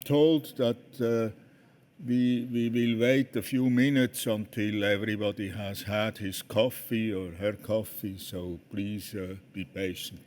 told that we will wait a few minutes until everybody has had his coffee or her coffee, so please be patient.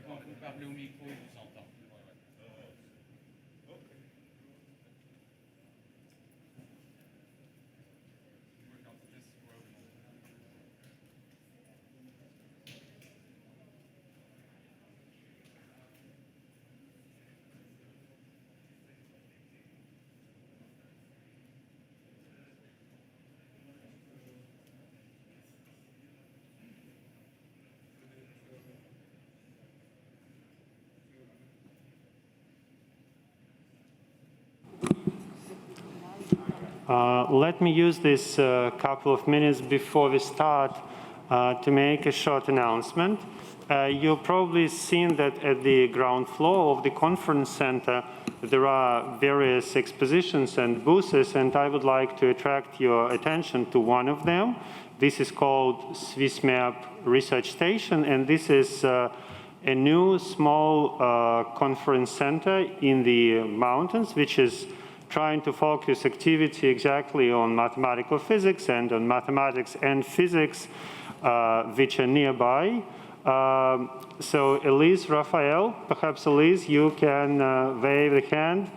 Quand vous parlez au micro, il vous entend. Let me use this couple of minutes before we start to make a short announcement. You've probably seen that at the ground floor of the conference center there are various expositions and booths, and I would like to attract your attention to one of them. This is called SwissMap Research Station, and this is a new small conference center in the mountains, which is trying to focus activity exactly on mathematical physics and on mathematics and physics which are nearby. So Elise Raphael, perhaps Elise, you can wave the hand,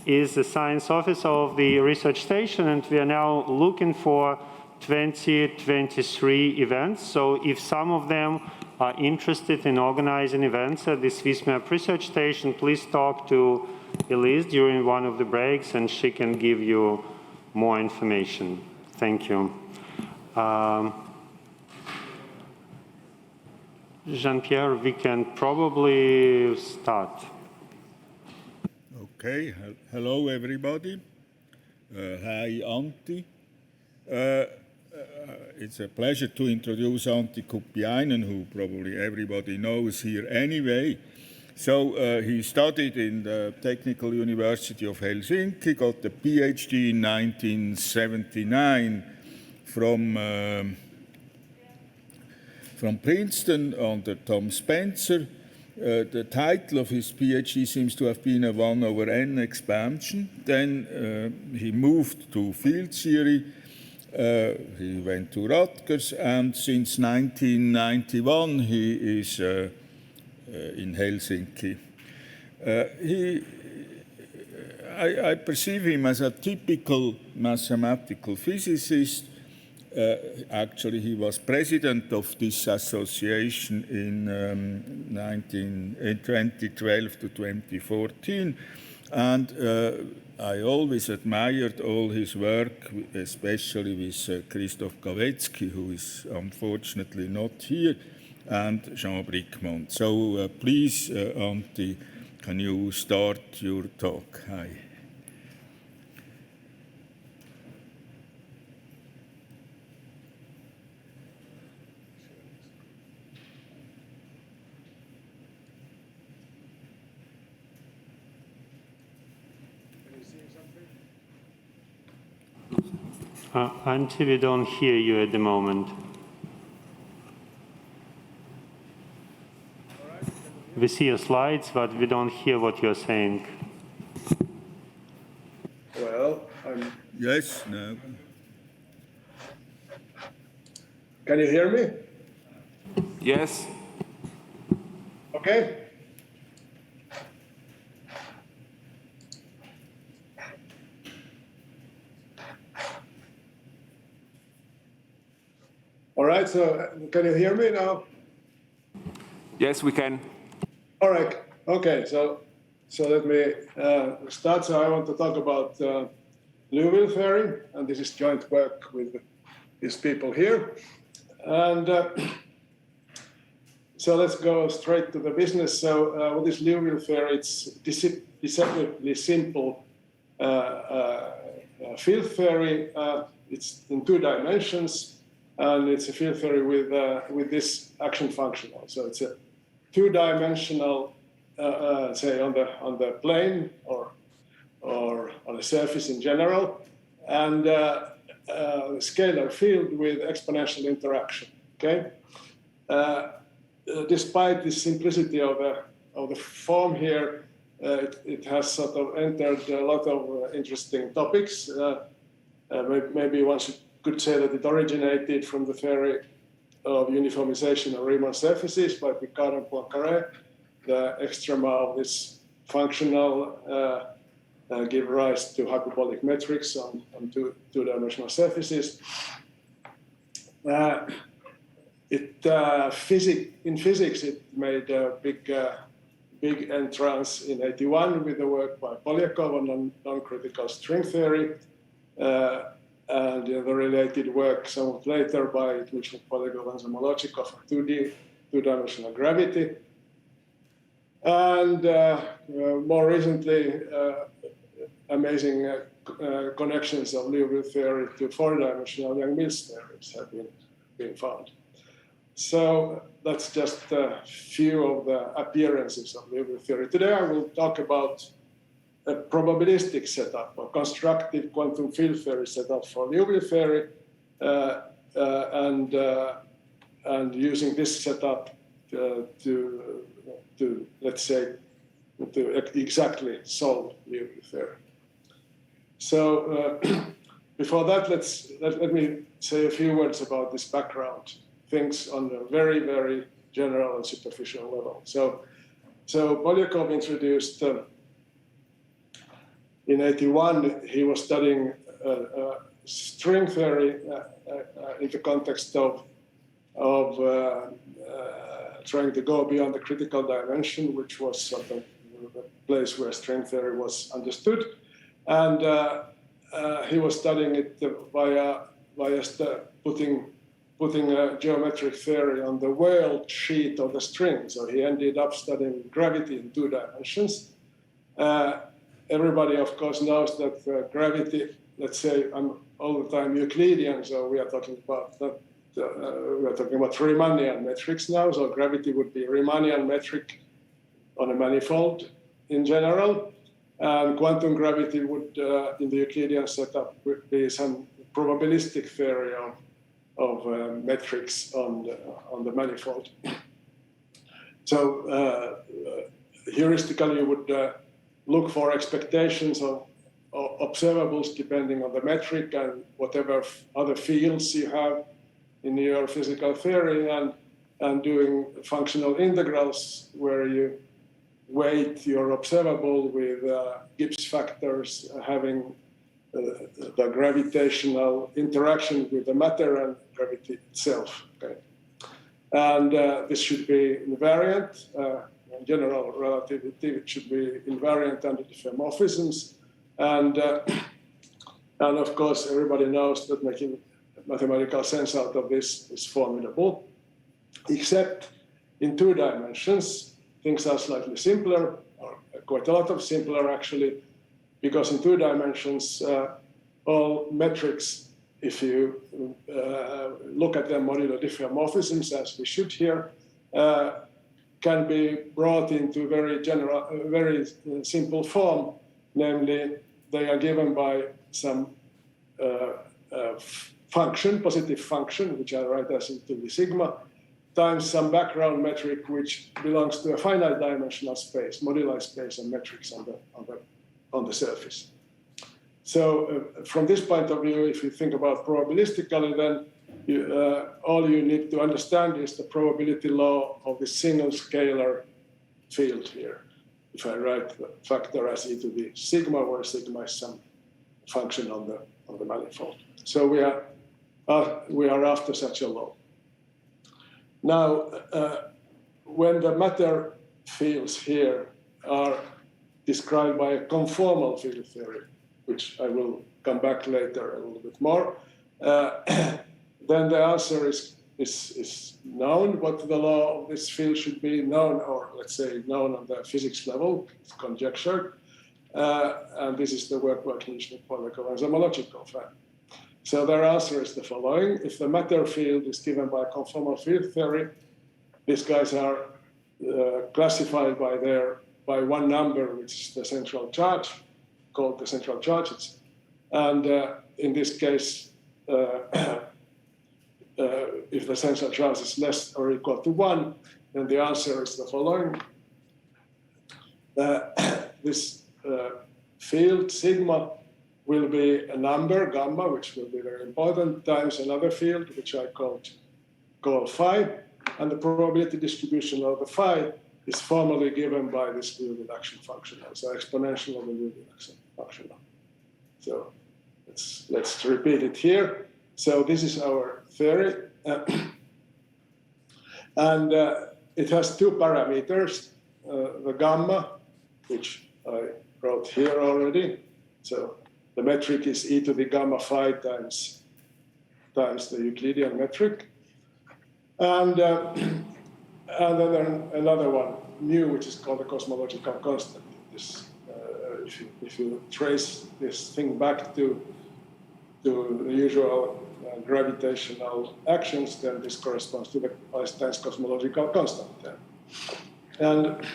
is the science officer of the research station, and we are now looking for 2023 events. So if some of them are interested in organizing events at the SwissMap Research Station, please talk to Elise during one of the breaks and she can give you more information. Thank you. Jean-Pierre, we can probably start. Okay, hello everybody. Hi Antti. It's a pleasure to introduce Antti Kupianen, who probably everybody knows here anyway. So he studied in the Technical University of Helsinki, got a PhD in 1979 from Princeton under Tom Spencer. The title of his PhD seems to have been a 1/n expansion. Then he moved to field theory. He went to Rutgers, and since 1991 he is in Helsinki. I perceive him as a typical mathematical physicist. Actually, he was president of this association in 2012 to 2014, and I always admired all his work, especially with Christoph Gawecki, who is unfortunately not here, and Jean Bricmont. So please, Antti, can you start your talk? Hi. Antti, we don't hear you at the moment. We see your slides, but we don't hear what you're saying. Well, Yes, no. Can you hear me? Yes. Okay. All right, so can you hear me now? Yes, we can. All right, okay, so let me start. So I want to talk about Liouville theory, and this is joint work with these people here. And So let's go straight to the business. So what is Liouville theory? It's deceptively simple field theory. It's in 2 dimensions, and it's a field theory with this action function. So it's a 2-dimensional, say on the plane or on a surface in general, and scalar field with exponential interaction. Okay. Despite the simplicity of the form here, it has sort of entered a lot of interesting topics. Maybe one could say that it originated from the theory of uniformization of Riemann surfaces by Picard and Poincaré. The extrema of this functional give rise to hyperbolic metrics on 2-dimensional surfaces. In physics, it made a big entrance in '81 with the work by Polyakov on non-critical string theory, and the related work somewhat later by Dmitry Polyakov and Zamolodchikov on 2-dimensional gravity. And more recently, amazing connections of Liouville theory to 4-dimensional Yang-Mills theories have been found. So that's just a few of the appearances of Liouville theory. Today I will talk about a probabilistic setup, a constructive quantum field theory setup for Liouville theory, and using this setup to let's say, to exactly solve Liouville theory. So before that, let me say a few words about this background, things on a very, very general and superficial level. So Polyakov introduced, in '81, he was studying string theory in the context of trying to go beyond the critical dimension, which was sort of the place where string theory was understood. And he was studying it via putting a geometric theory on the world sheet of the string. So he ended up studying gravity in 2 dimensions. Everybody, of course, knows that gravity, let's say, I'm all the time Euclidean, so we are talking about Riemannian metrics now. So gravity would be Riemannian metric on a manifold in general. And quantum gravity would, in the Euclidean setup, would be some probabilistic theory of metrics on the manifold. So heuristically, you would look for expectations of observables depending on the metric and whatever other fields you have in your physical theory, and doing functional integrals where you weight your observable with Gibbs factors having the gravitational interaction with the matter and gravity itself. Okay? And this should be invariant. In general relativity, it should be invariant under diffeomorphisms. And of course, everybody knows that making mathematical sense out of this is formidable, except in 2 dimensions, things are slightly simpler, or quite a lot of simpler actually, because in 2 dimensions, all metrics, if you look at them modulo diffeomorphisms, as we should here, can be brought into very simple form, namely they are given by some function, positive function, which I write as into the sigma, times some background metric which belongs to a finite dimensional space, moduli space and metrics on the surface. So from this point of view, if you think about probabilistically, then all you need to understand is the probability law of the single scalar field here. If I write the factor as e to the sigma, where sigma is some function on the manifold. So we are after such a law. Now, when the matter fields here are described by a conformal field theory, which I will come back later a little bit more, then the answer is known what the law of this field should be, known, or let's say known on the physics level, it's conjectured. And this is the work by Knieshnik, Polakov, and Cosmological Constant. So their answer is the following. If the matter field is given by conformal field theory, these guys are classified by one number, which is the central charge, called the central charge. And in this case, if the central charge is less or equal to 1, then the answer is the following. This field, sigma, will be a number, gamma, which will be very important, times another field, which I call phi. And the probability distribution of the phi is formally given by this Liouville reduction functional, so exponential of the Liouville reduction functional. So let's repeat it here. So this is our theory. And it has two parameters, the gamma, which I wrote here already. So the metric is e to the gamma phi times the Euclidean metric. And then another one, mu, which is called the cosmological constant. This, if you trace this thing back to the usual gravitational actions, then this corresponds to the Einstein's cosmological constant. And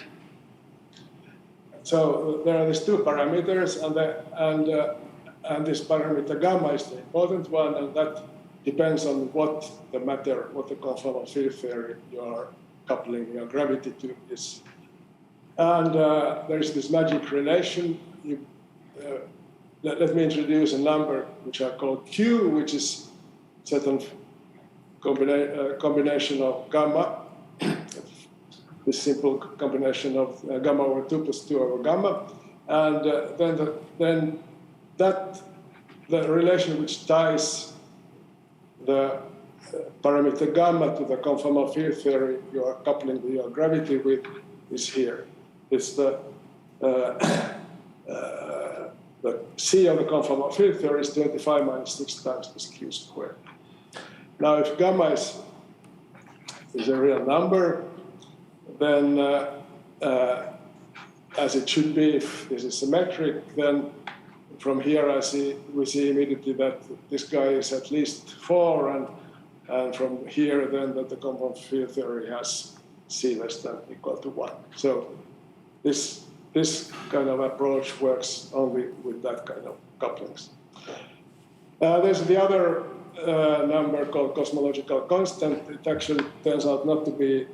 so there are these two parameters, and this parameter gamma is the important one, and that depends on what the conformal field theory you are coupling your gravity to is. And there is this magic relation. Let me introduce a number which I call Q, which is certain combination of gamma, this simple combination of gamma over 2 plus 2 over gamma. And then the relation which ties the parameter gamma to the conformal field theory you are coupling your gravity with is here. It's the C of the conformal field theory is 25 minus 6 times this Q squared. Now, if gamma is a real number, then as it should be, if this is symmetric, then from here we see immediately that this guy is at least 4, and from here then that the conformal field theory has C less than equal to 1. So this kind of approach works only with that kind of couplings. There's the other number called cosmological constant. It actually turns out not to be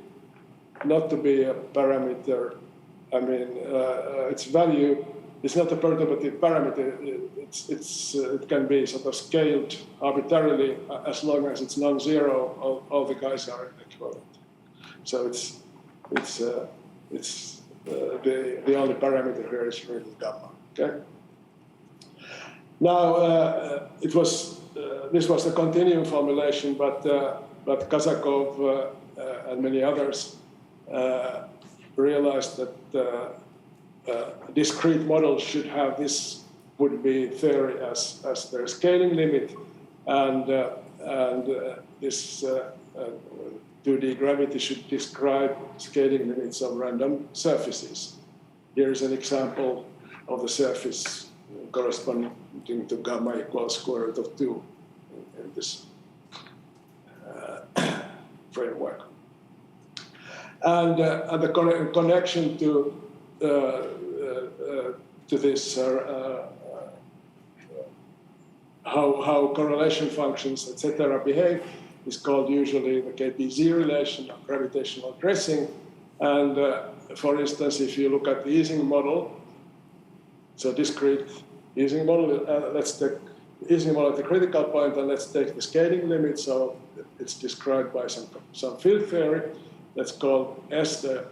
a parameter. I mean, its value is not a perturbative parameter. It can be sort of scaled arbitrarily as long as it's non-zero. All the guys are equivalent. So the only parameter here is really gamma. Okay. Now this was the continuum formulation, but Kazakov and many others realized that discrete models should have this would be theory as their scaling limit, and this 2D gravity should describe scaling limits of random surfaces. Here is an example of the surface corresponding to gamma equals square root of 2 in this framework. And the connection to this, how correlation functions, etc., behave, is called usually the KPZ relation of gravitational dressing. And for instance, if you look at the Ising model, so discrete Ising model, let's take Ising model at the critical point, and let's take the scaling limit. So it's described by some field theory. Let's call S the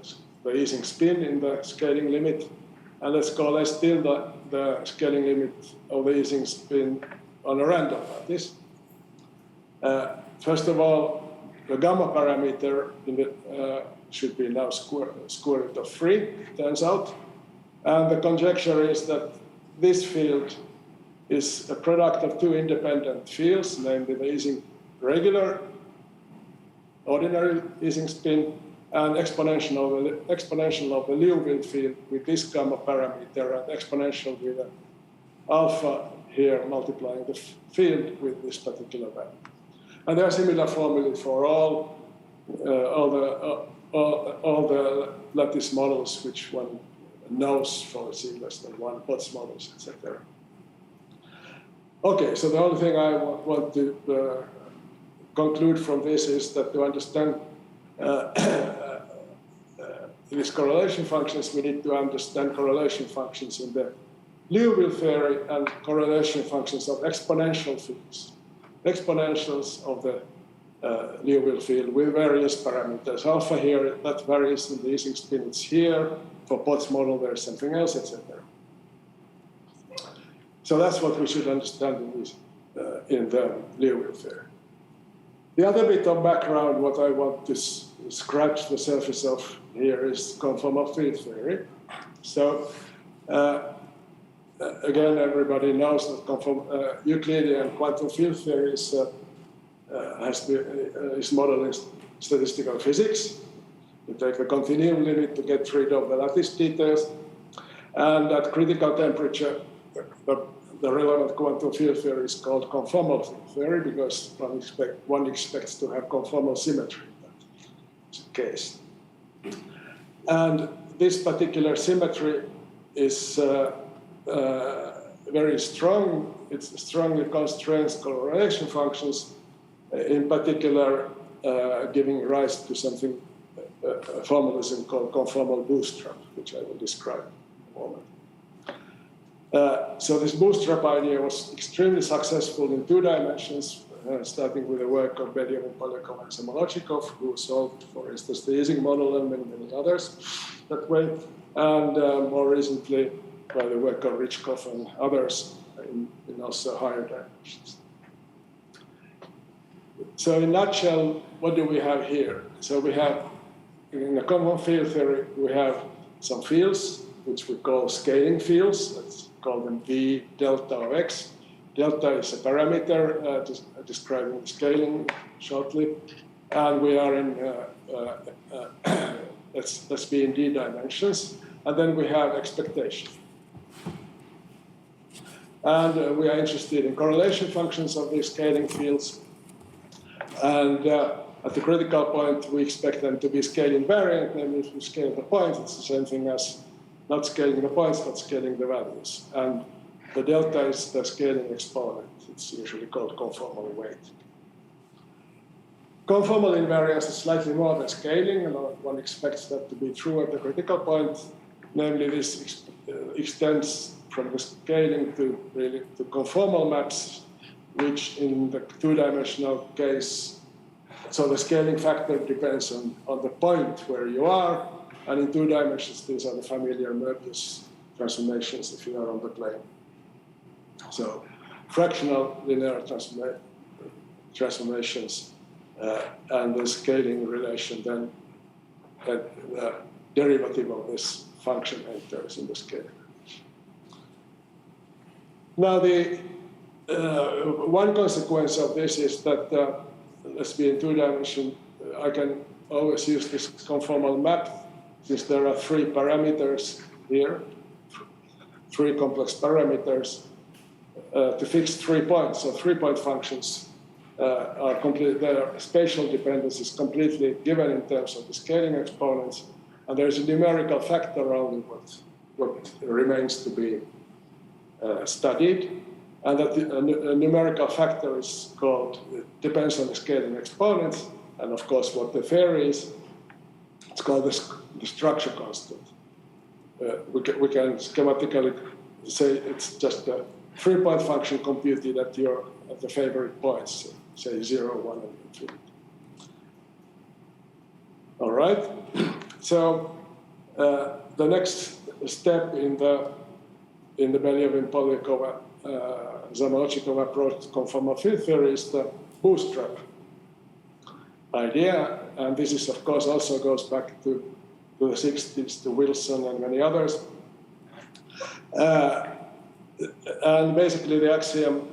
Ising spin in the scaling limit, and let's call S tilde the scaling limit of the Ising spin on a random like this. First of all, the gamma parameter should be now square root of 3, it turns out. And the conjecture is that this field is a product of two independent fields, namely the Ising regular ordinary Ising spin, and exponential of the Liouville field with this gamma parameter, and exponential with an alpha here multiplying the field with this particular value. And there are similar formulae for all the lattice models which one knows for C less than 1, Potts models, etc. Okay, so the only thing I want to conclude from this is that to understand these correlation functions, we need to understand correlation functions in the Liouville theory and correlation functions of exponential fields. Exponentials of the Liouville field with various parameters. Alpha here, that varies in the Ising spin, it's here. For Potts model, there's something else, etc. So that's what we should understand in the Liouville theory. The other bit of background, what I want to scratch the surface of here is conformal field theory. So again, everybody knows that Euclidean quantum field theory is modeled in statistical physics. You take the continuum limit to get rid of the lattice details, and at critical temperature, the relevant quantum field theory is called conformal field theory because one expects to have conformal symmetry in that case. And this particular symmetry is very strong. It strongly constrains correlation functions, in particular giving rise to something, a formalism called conformal bootstrap, which I will describe in a moment. So this bootstrap idea was extremely successful in 2 dimensions, starting with the work of Belyov, Polyakov, and Cosmological, who solved, for instance, the Ising model and many others that way, and more recently by the work of Richkov and others in also higher dimensions. So in a nutshell, what do we have here? So we have, in the common field theory, we have some fields, which we call scaling fields. Let's call them V delta of x. Delta is a parameter describing the scaling shortly. And we are in, let's be in D dimensions. And then we have expectation. And we are interested in correlation functions of these scaling fields. And at the critical point, we expect them to be scale invariant. Namely, if you scale the points, it's the same thing as not scaling the points, but scaling the values. And the delta is the scaling exponent. It's usually called conformal weight. Conformal invariance is slightly more than scaling, and one expects that to be true at the critical point. Namely, this extends from the scaling to conformal maps, which in the 2-dimensional case, so the scaling factor depends on the point where you are, and in 2 dimensions, these are the familiar Möbius transformations if you are on the plane. So fractional linear transformations and the scaling relation, then the derivative of this function enters in the scaling relation. Now, the one consequence of this is that, let's be in 2 dimensions, I can always use this conformal map, since there are 3 parameters here, 3 complex parameters, to fix 3 points. So 3-point functions are complete, their spatial dependence is completely given in terms of the scaling exponents, and there's a numerical factor only what remains to be studied. And that a numerical factor is called, it depends on the scaling exponents, and of course what the theory is, it's called the structure constant. We can schematically say it's just a 3-point function computed at the favorite points, say 0, 1, and infinity. All right, so the next step in the Belyov Polyakov Cosmological approach to conformal field theory is the bootstrap idea, and this is, of course, also goes back to the 60s, to Wilson and many others. And basically, the axiom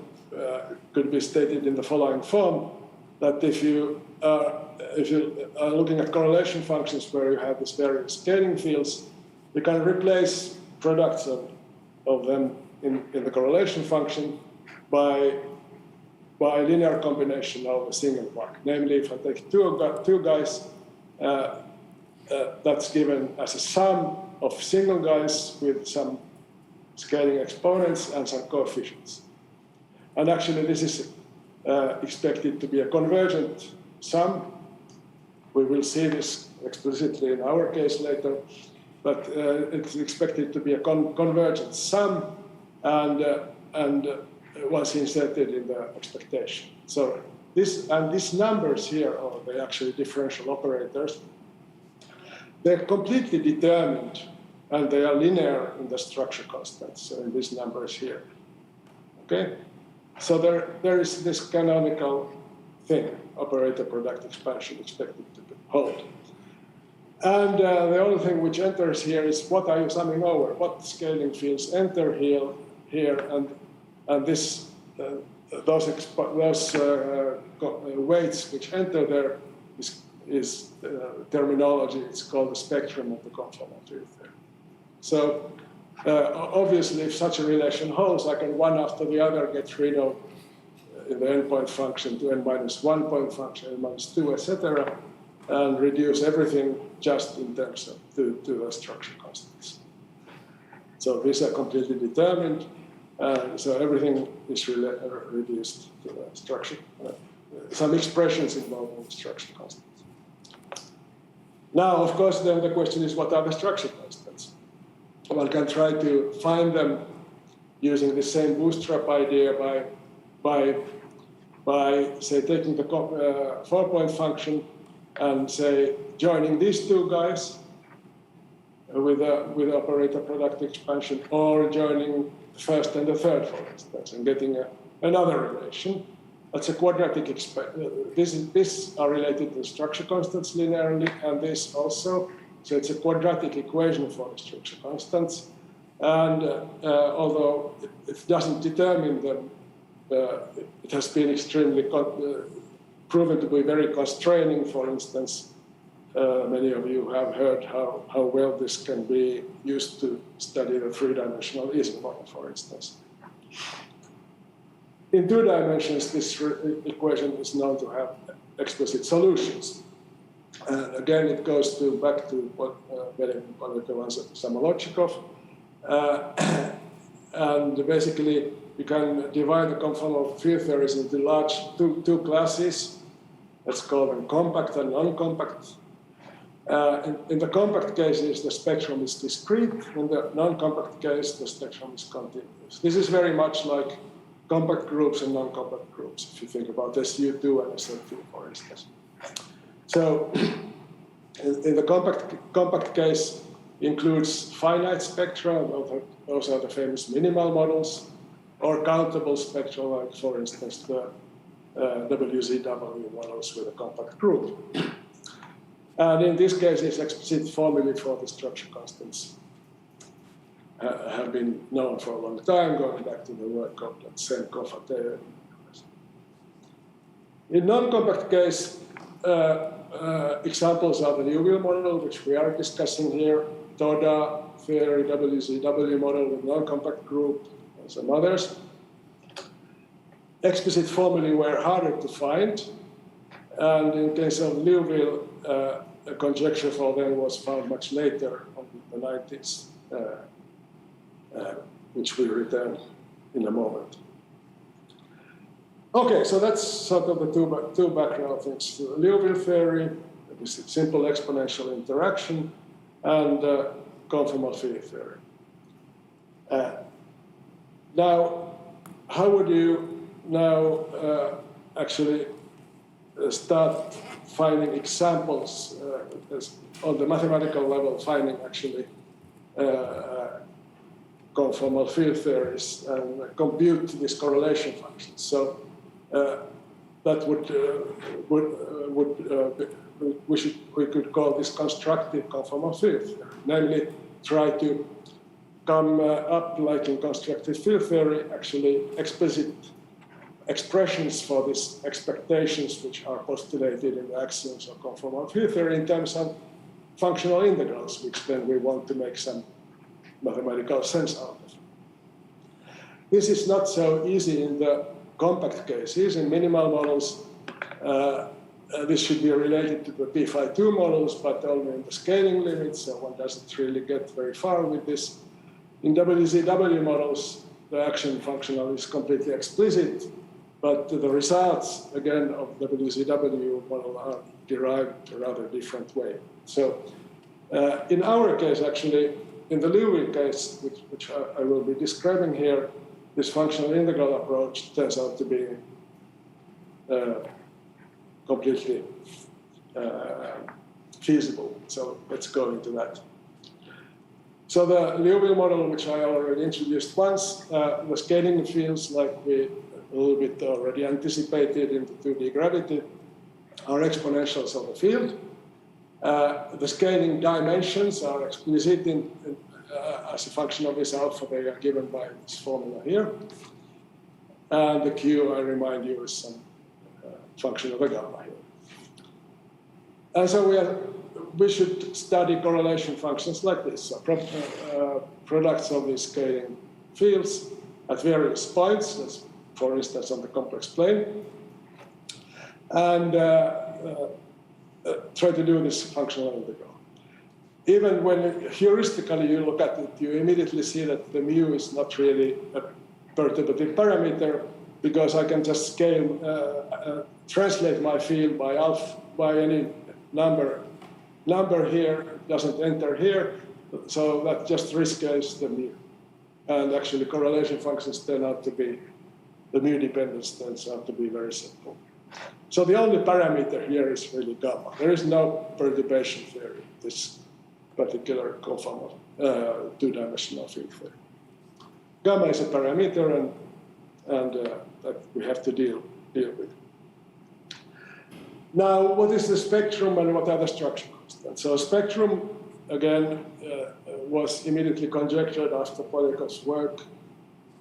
could be stated in the following form. that if you are looking at correlation functions where you have these various scaling fields, you can replace products of them in the correlation function by linear combination of a single part. Namely, if I take two guys, that's given as a sum of single guys with some scaling exponents and some coefficients. And actually, this is expected to be a convergent sum. We will see this explicitly in our case later, but it's expected to be a convergent sum and once inserted in the expectation. So these numbers here, or they're actually differential operators, they're completely determined and they are linear in the structure constants, so in these numbers here. Okay? So there is this canonical thing, operator product expansion expected to hold. And the only thing which enters here is what are you summing over? What scaling fields enter here, and this those weights which enter there is terminology. It's called the spectrum of the conformal field theory. So obviously, if such a relation holds, I can one after the other get rid of in the endpoint function to n-1 point function, n-2, etc., and reduce everything just in terms of to the structure constants. So these are completely determined, so everything is reduced to the structure. Some expressions involving the structure constants. Now, of course, then the question is, what are the structure constants? One can try to find them using the same bootstrap idea by say, taking the 4-point function and, say, joining these two guys with operator product expansion, or joining the first and the third, for instance, and getting another relation. That's a quadratic expansion. These are related to structure constants linearly, and this also. So it's a quadratic equation for the structure constants. And although it doesn't determine them, it has been extremely proven to be very constraining. For instance, many of you have heard how well this can be used to study the three-dimensional Ising model, for instance. In 2 dimensions, this equation is known to have explicit solutions. And again, it goes back to what Samolotchikov. And basically, you can divide the conformal field theories into large two classes. Let's call them compact and non-compact. In the compact cases, the spectrum is discrete. In the non-compact case, the spectrum is continuous. This is very much like compact groups and non-compact groups, if you think about SU2 and SN2, for instance. So in the compact case, includes finite spectra, those are the famous minimal models, or countable spectra, like, for instance, the WZW models with a compact group. And in this case, it's explicit formulae for the structure constants have been known for a long time, going back to the work of Senkov. In non-compact case, examples are the Liouville model, which we are discussing here, Toda theory, WZW model with non-compact group, and some others. Explicit formulae were harder to find, and in case of Liouville, a conjecture for them was found much later, in the 90s, which we return in a moment. Okay, so that's sort of the two background things. The Liouville theory, this simple exponential interaction, and conformal field theory. Now, how would you now actually start finding examples on the mathematical level, finding actually conformal field theories and compute these correlation functions? So that we could call this constructive conformal field theory, namely try to come up, like in constructive field theory, actually explicit expressions for these expectations which are postulated in the axioms of conformal field theory in terms of functional integrals, which then we want to make some mathematical sense out of. This is not so easy in the compact cases. In minimal models, this should be related to the p phi 2 models, but only in the scaling limits, so one doesn't really get very far with this. In WZW models, the action functional is completely explicit, but the results, again, of WZW model are derived a rather different way. So in our case, actually, in the Liouville case, which I will be describing here, this functional integral approach turns out to be completely feasible. So let's go into that. So the Liouville model, which I already introduced once, the scaling fields, like we a little bit already anticipated in the 2D gravity, are exponentials of the field. The scaling dimensions are explicit as a function of this alpha. They are given by this formula here. And the Q, I remind you, is some function of the gamma here. And so we should study correlation functions like this. So products of these scaling fields at various points, that's, for instance, on the complex plane. And try to do this functional integral. Even when heuristically you look at it, you immediately see that the mu is not really a perturbative parameter, because I can just scale, translate my field by alpha, by any number here, doesn't enter here, so that just rescales the mu. And actually correlation functions turn out to be, the mu dependence turns out to be very simple. So the only parameter here is really gamma. There is no perturbation theory, this particular conformal two-dimensional field theory. Gamma is a parameter, and that we have to deal with. Now, what is the spectrum and what are the structure constants? So spectrum, again, was immediately conjectured after Polyakhov's work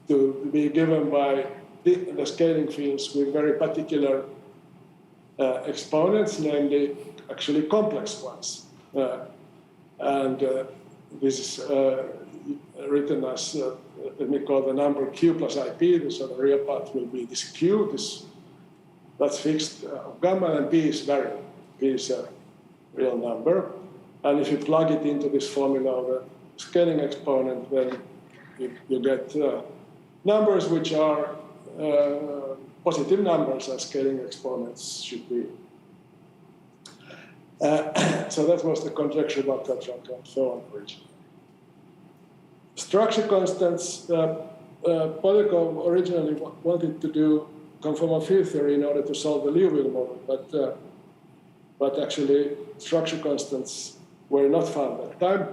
to be given by the scaling fields with very particular exponents, namely actually complex ones. This is written as, let me call the number Q plus IP, so the real part will be this Q, that's fixed of gamma, and P is variable. P is a real number. And if you plug it into this formula of a scaling exponent, then you get numbers which are positive numbers, as scaling exponents should be. So that was the conjecture about Tetrarch and so on originally. Structure constants, Polyakov originally wanted to do conformal field theory in order to solve the Liouville model, but actually structure constants were not found at the time.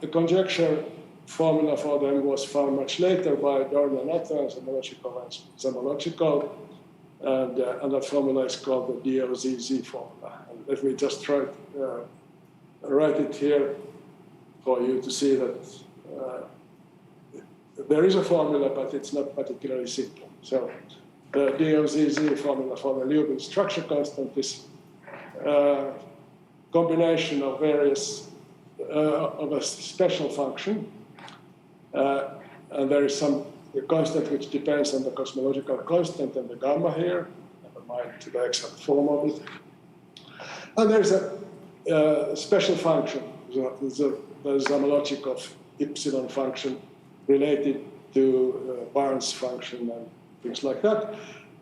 The conjecture formula for them was found much later by Dorn and Otto, and Cosmological, and that formula is called the DOZZ formula. And let me just try to write it here for you to see that there is a formula, but it's not particularly simple. So the DOZZ formula for the Liouville structure constant is a combination of various, of a special function. And there is some constant which depends on the cosmological constant and the gamma here, never mind the exact form of it. And there's a special function, the homologic of epsilon function related to Barnes function and things like that.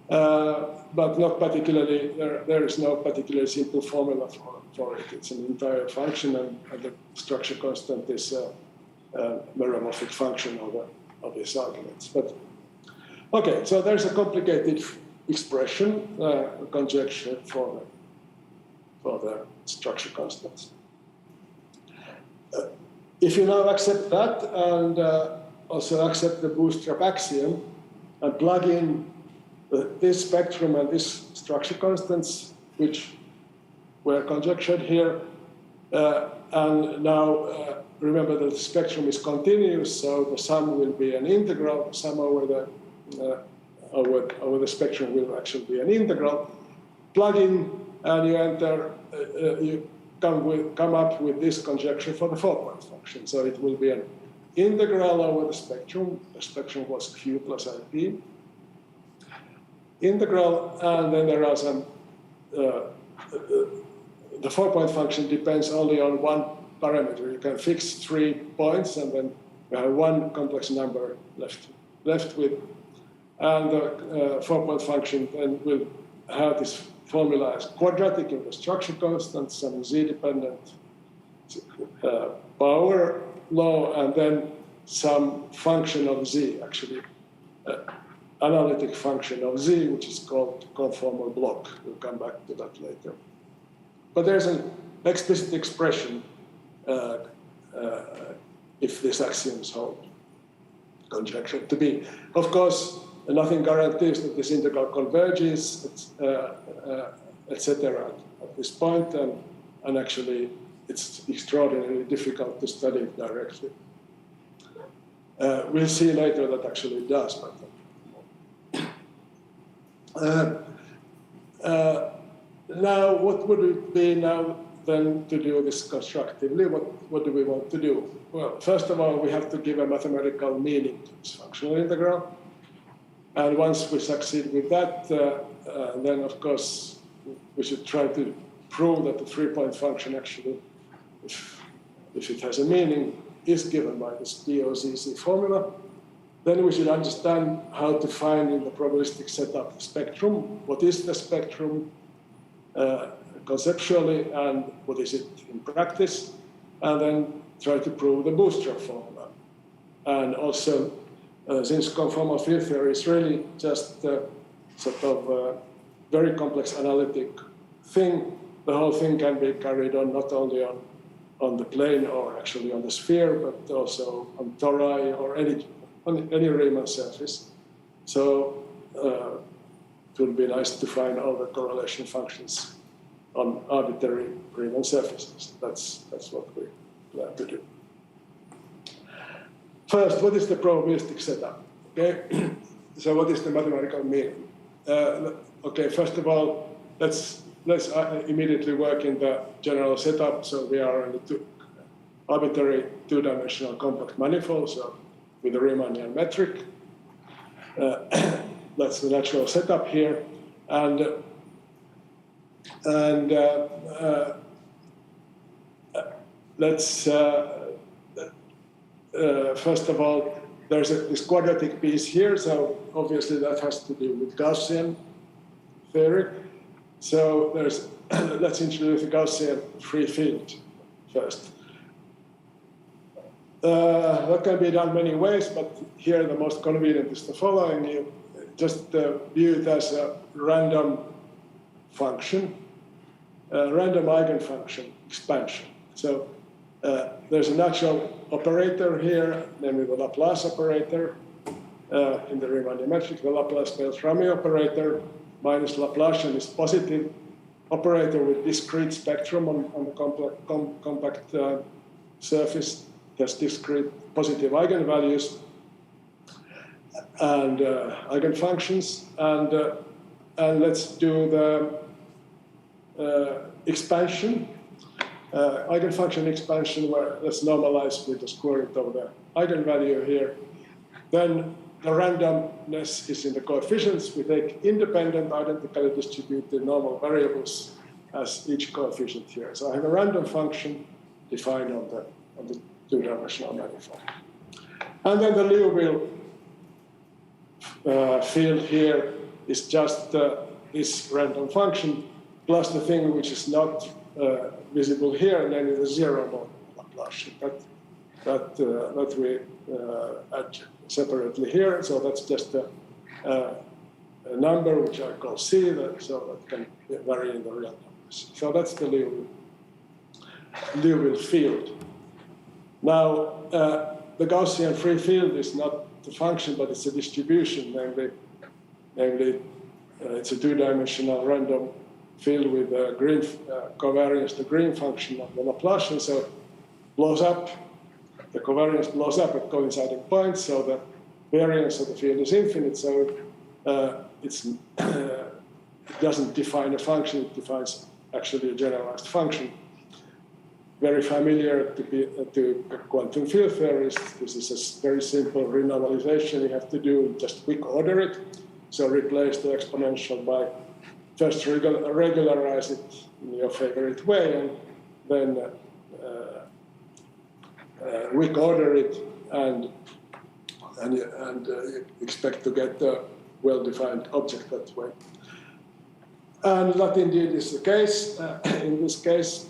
But not particularly, there is no particularly simple formula for it. It's an entire function, and the structure constant is a meromorphic function of these arguments. But okay, so there's a complicated expression, conjecture for the structure constants. If you now accept that and also accept the Bootstrap axiom and plug in this spectrum and this structure constants, which were conjectured here, and now remember that the spectrum is continuous, so the sum will be an integral, the sum over the over the spectrum will actually be an integral. Plug in, and you enter. You come up with this conjecture for the 4-point function. So it will be an integral over the spectrum. The spectrum was Q plus IP. Integral, and then there are some. The 4-point function depends only on one parameter. You can fix 3 points, and then you have one complex number left with. And the 4-point function then will have this formula as quadratic in the structure constant, some z-dependent power law, and then some function of z, actually, analytic function of z, which is called conformal block. We'll come back to that later. But there's an explicit expression if these axioms hold, conjecture to be. Of course, nothing guarantees that this integral converges, etc. at this point, and actually it's extraordinarily difficult to study it directly. We'll see later that actually it does. But now, what would it be now then to do this constructively? What do we want to do? Well, first of all, we have to give a mathematical meaning to this functional integral. And once we succeed with that, then of course we should try to prove that the 3-point function actually, if it has a meaning, is given by this DOZZ formula. Then we should understand how to find in the probabilistic setup the spectrum. What is the spectrum conceptually, and what is it in practice? And then try to prove the Bootstrap formula. And also, since conformal field theory is really just sort of very complex analytic thing, the whole thing can be carried on not only on the plane or actually on the sphere, but also on tori or any Riemann surface. So it would be nice to find all the correlation functions on arbitrary Riemann surfaces. That's what we plan to do. First, what is the probabilistic setup? Okay, so what is the mathematical meaning? Okay, first of all, let's immediately work in the general setup. So we are in the arbitrary two-dimensional compact manifold, so with a Riemannian metric. That's the natural setup here, and let's first of all, there's this quadratic piece here, so obviously that has to do with Gaussian theory. So let's introduce the Gaussian free field first. That can be done many ways, but here the most convenient is the following. You just view it as a random function, random eigenfunction expansion. So there's a natural operator here, namely the Laplace operator in the Riemannian metric, the Laplace-Beltrami operator, minus Laplacian is positive operator with discrete spectrum on the compact surface. There's discrete positive eigenvalues and eigenfunctions, and let's do the expansion, eigenfunction expansion, where let's normalize with the square root of the eigenvalue here. Then the randomness is in the coefficients. We take independent, identically distributed normal variables as each coefficient here. So I have a random function defined on the two-dimensional manifold. And then the Liouville field here is just this random function plus the thing which is not visible here, namely the zero-mode Laplacian. That we add separately here. So that's just a number which I call C, so that can vary in the real numbers. So that's the Liouville field. Now, the Gaussian free field is not the function, but it's a distribution, namely it's a two-dimensional random field with a green covariance, the green function of the Laplacian, so it blows up, the covariance blows up at coinciding points, so the variance of the field is infinite, so it doesn't define a function, it defines actually a generalized function. Very familiar to quantum field theories. This is a very simple renormalization you have to do, just quick order it. So replace the exponential by first regularize it in your favorite way, and then quick order it and expect to get a well-defined object that way. And that indeed is the case. In this case,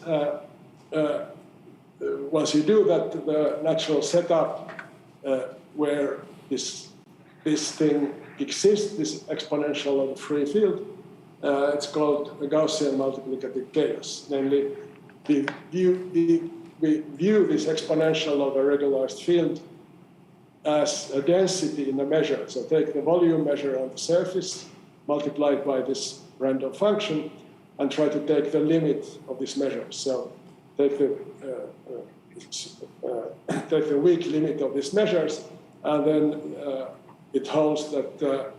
once you do that, the natural setup where this thing exists, this exponential of the free field, it's called a Gaussian multiplicative chaos. Namely, we view this exponential of a regularized field as a density in a measure. So take the volume measure on the surface, multiply it by this random function, and try to take the limit of this measure. So take the weak limit of these measures, and then it holds that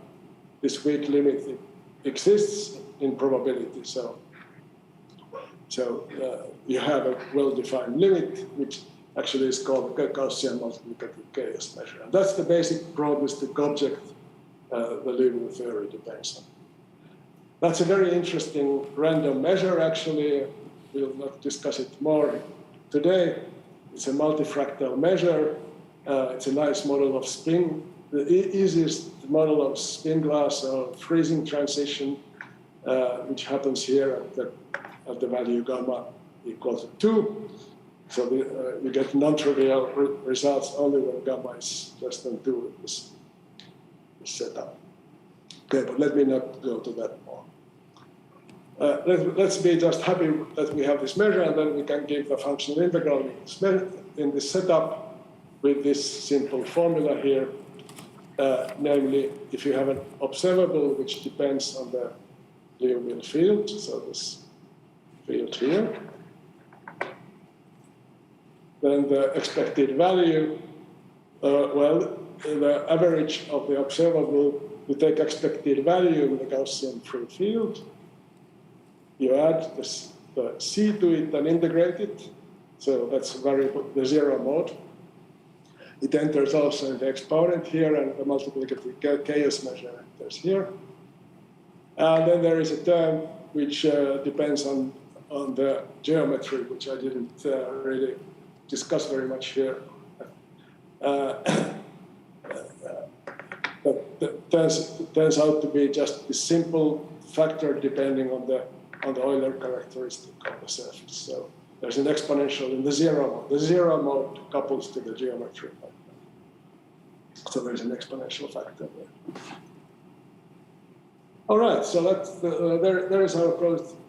this weak limit exists in probability. So you have a well-defined limit, which actually is called the Gaussian multiplicative chaos measure. And that's the basic probabilistic object the Liouville theory depends on. That's a very interesting random measure, actually. We'll not discuss it more today. It's a multifractal measure. It's a nice model of spin, the easiest model of spin glass or freezing transition, which happens here at the value gamma equal to 2. So you get non-trivial results only when gamma is less than 2 in this setup. Okay, but let me not go to that more. Let's be just happy that we have this measure, and then we can give the functional integral in this setup with this simple formula here. Namely, if you have an observable which depends on the Liouville field, so this field here, then the expected value, the average of the observable, you take expected value in the Gaussian free field, you add the c to it and integrate it, so that's the zero mode. It enters also in the exponent here, and the multiplicative chaos measure enters here. And then there is a term which depends on the geometry, which I didn't really discuss very much here. But turns out to be just a simple factor depending on the Euler characteristic of the surface. So there's an exponential in the zero mode. The zero mode couples to the geometry. So there's an exponential factor there. All right, so there is our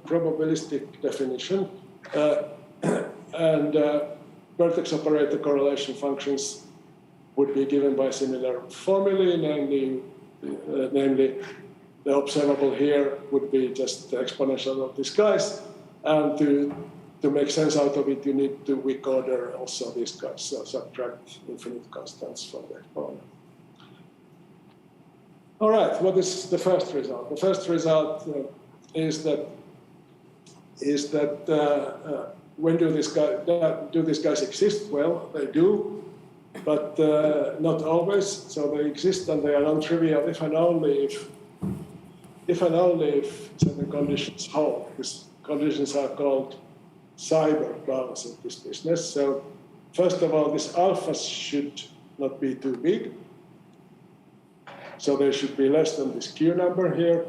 probabilistic definition. And vertex operator correlation functions would be given by similar formulae, namely the observable here would be just the exponential of this guys, and to make sense out of it, you need to weak order also these guys, so subtract infinite constants from the exponent. All right, what is the first result? The first result is that when do these guys exist? Well, they do, but not always. So they exist and they are non-trivial if and only if certain conditions hold. These conditions are called cyber bounds in this business. So first of all, this alphas should not be too big. So they should be less than this Q number here.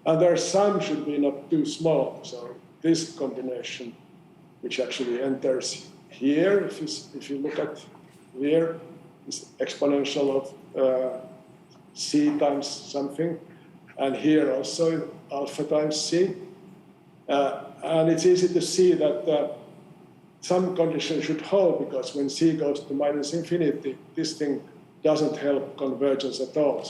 And their sum should be not too small. So this combination, which actually enters here, if you look at here, is exponential of C times something. And here also alpha times C. And it's easy to see that some conditions should hold, because when C goes to minus infinity, this thing doesn't help convergence at all.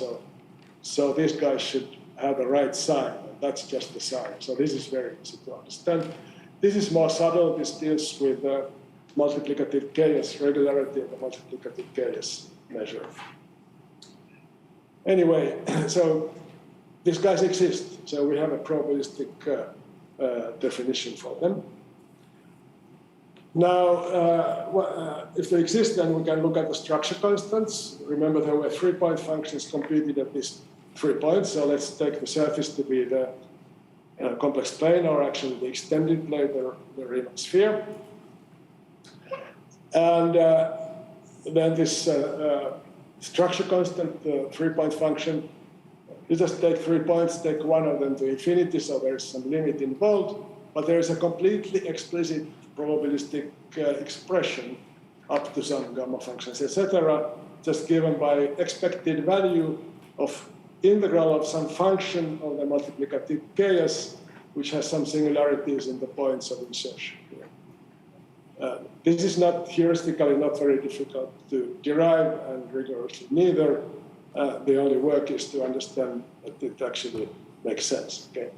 So these guys should have the right sign. That's just the sign. So this is very easy to understand. This is more subtle. This deals with multiplicative chaos, regularity of the multiplicative chaos measure. Anyway, so these guys exist, so we have a probabilistic definition for them. Now, if they exist, then we can look at the structure constants. Remember, there were 3-point functions computed at these 3 points, so let's take the surface to be the complex plane, or actually the extended plane, the Riemann sphere. And then this structure constant, the 3-point function, you just take 3 points, take one of them to infinity, so there's some limit involved, but there is a completely explicit probabilistic expression up to some gamma functions, etc., just given by expected value of integral of some function of the multiplicative chaos, which has some singularities in the points of insertion here. This is not heuristically not very difficult to derive, and rigorously neither. The only work is to understand that it actually makes sense. Okay?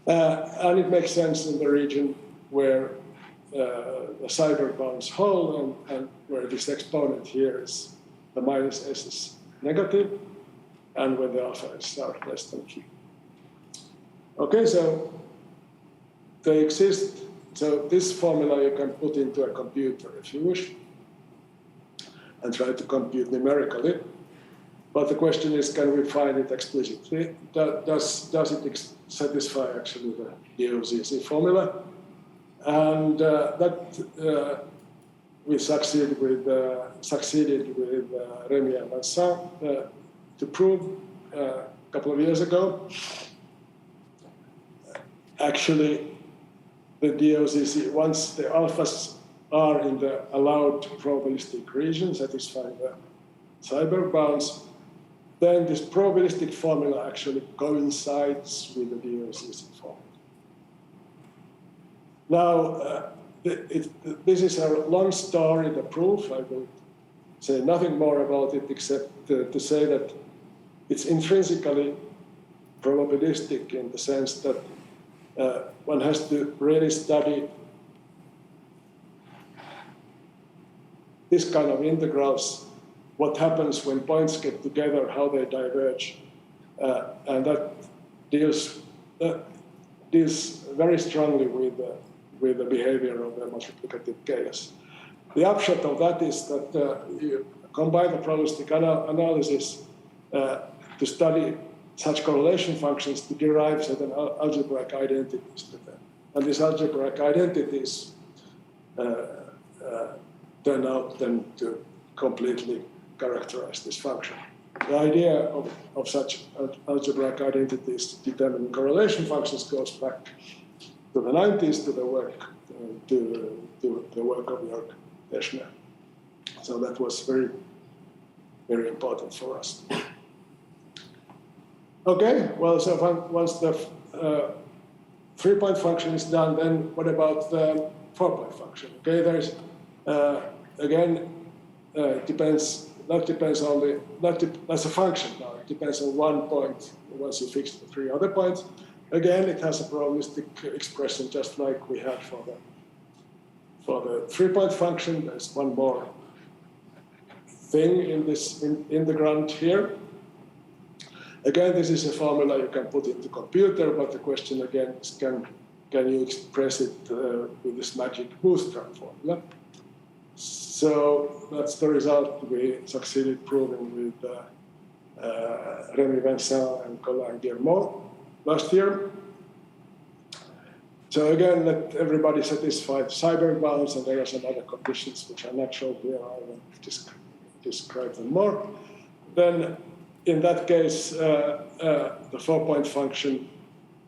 And it makes sense in the region where the cyber bounds whole and where this exponent here is the minus s is negative, and when the alpha is less than q. Okay, so they exist. So this formula you can put into a computer if you wish, and try to compute numerically. But the question is, can we find it explicitly? Does it satisfy actually the DOZC formula? And that we succeeded with Remy and Vincent to prove a couple of years ago. Actually, the DOZC, once the alphas are in the allowed probabilistic region, satisfying the cyber bounds, then this probabilistic formula actually coincides with the DOZC formula. Now, this is a long story, the proof. I will say nothing more about it except to say that it's intrinsically probabilistic in the sense that one has to really study this kind of integrals, what happens when points get together, how they diverge, and that deals very strongly with the behavior of the multiplicative chaos. The upshot of that is that you combine the probabilistic analysis to study such correlation functions to derive certain algebraic identities to them. And these algebraic identities turn out then to completely characterize this function. The idea of such algebraic identities determining correlation functions goes back to the 90s, to the work of Jörg Deschner. So that was very, very important for us. Okay, well, so once the 3-point function is done, then what about the 4-point function? Okay, there's again depends. That depends only. That's a function now. It depends on 1 point. Once you fix the 3 other points, again it has a probabilistic expression just like we had for the 3-point function. There's one more thing in this integrand here. Again, this is a formula you can put into computer, but the question again is, can you express it with this magic bootstrap formula? So that's the result we succeeded proving with Remy Vincent and Colin Guillemot last year. So again, let everybody satisfy the cyber bounds, and there are some other conditions which are natural here. I won't describe them more. Then in that case, the 4-point function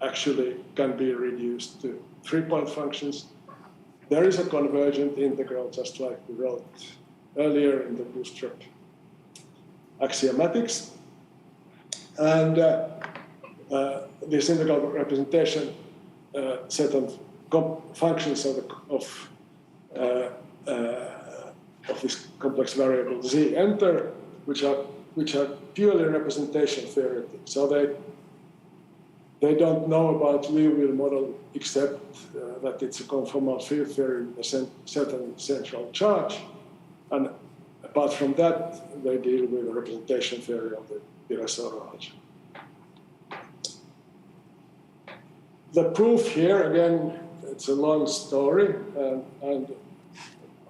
actually can be reduced to 3-point functions. There is a convergent integral, just like we wrote earlier in the Bootstrap axiomatics. And this integral representation set of functions of this complex variable z enter, which are purely representation theoretic. So they don't know about Liouville model except that it's a conformal field theory with a certain central charge. And apart from that, they deal with the representation theory of the Virasoro algebra. The proof here, again, it's a long story, and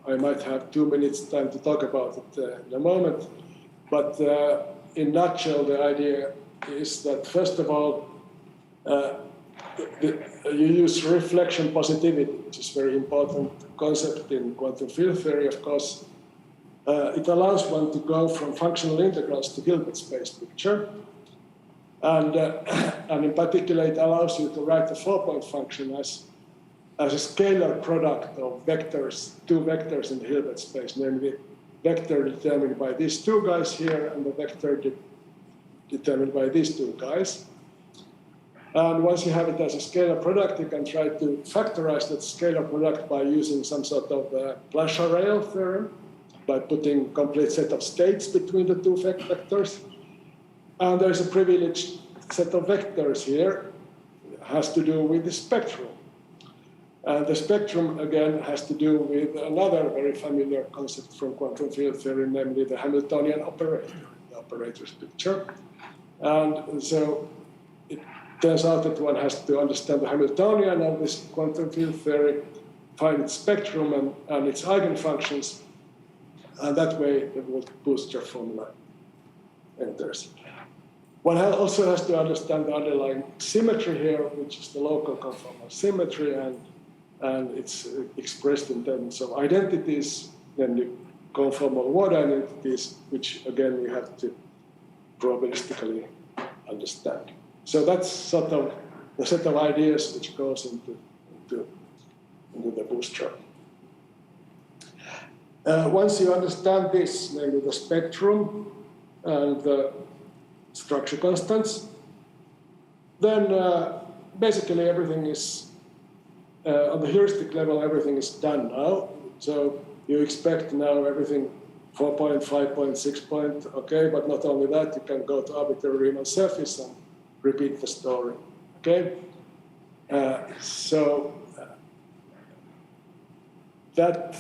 I might have 2 minutes time to talk about it in a moment. But in a nutshell, the idea is that, first of all, you use reflection positivity, which is a very important concept in quantum field theory, of course. It allows one to go from functional integrals to Hilbert space picture. And in particular, it allows you to write a 4-point function as a scalar product of vectors, 2 vectors in the Hilbert space, namely vector determined by these 2 guys here and the vector determined by these 2 guys. And once you have it as a scalar product, you can try to factorize that scalar product by using some sort of Blasch-Arrayal theorem, by putting a complete set of states between the 2 vectors. And there's a privileged set of vectors here. It has to do with the spectrum. And the spectrum, again, has to do with another very familiar concept from quantum field theory, namely the Hamiltonian operator, the operator's picture. And so it turns out that one has to understand the Hamiltonian of this quantum field theory, find its spectrum and its eigenfunctions, and that way the Bootstrap formula enters. One also has to understand the underlying symmetry here, which is the local conformal symmetry, and it's expressed in terms of identities, namely conformal word identities, which again we have to probabilistically understand. So that's sort of the set of ideas which goes into the Bootstrap. Once you understand this, namely the spectrum and the structure constants, then basically everything is, on the heuristic level, everything is done now. So you expect now everything 4-point, 5-point, 6-point, okay, but not only that, you can go to arbitrary Riemann surface and repeat the story, okay? So that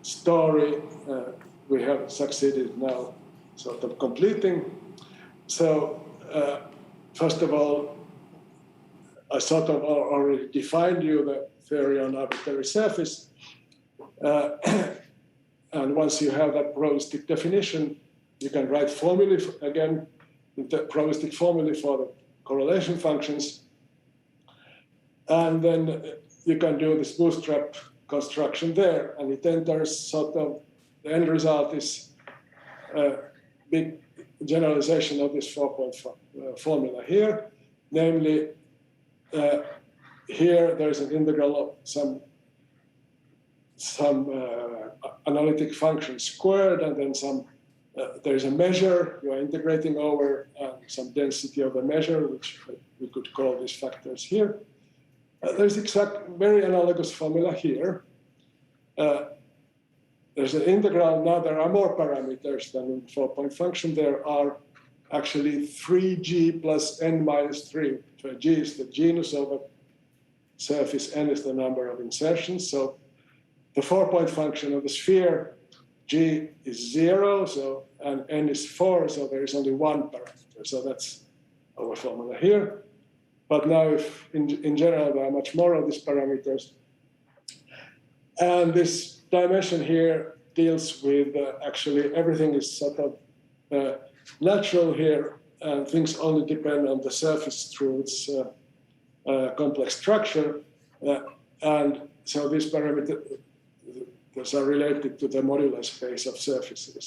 story we have succeeded now sort of completing. So first of all, I sort of already defined you the theory on arbitrary surface. And once you have that probabilistic definition, you can write formulae, again, the probabilistic formulae for the correlation functions. And then you can do this bootstrap construction there, and it enters sort of, the end result is a big generalization of this 4-point formula here. Namely, here there's an integral of some analytic function squared, and then there's a measure you are integrating over some density of the measure, which we could call these factors here. There's very analogous formula here. There's an integral. Now there are more parameters than in the 4-point function. There are actually 3g plus n minus 3. So g is the genus of a surface, n is the number of insertions. So the 4-point function of the sphere, g is 0, and n is 4, so there is only one parameter. So that's our formula here. But now, if in general, there are much more of these parameters. And this dimension here deals with actually everything is sort of natural here, and things only depend on the surface through its complex structure. And so these parameters are related to the modular space of surfaces.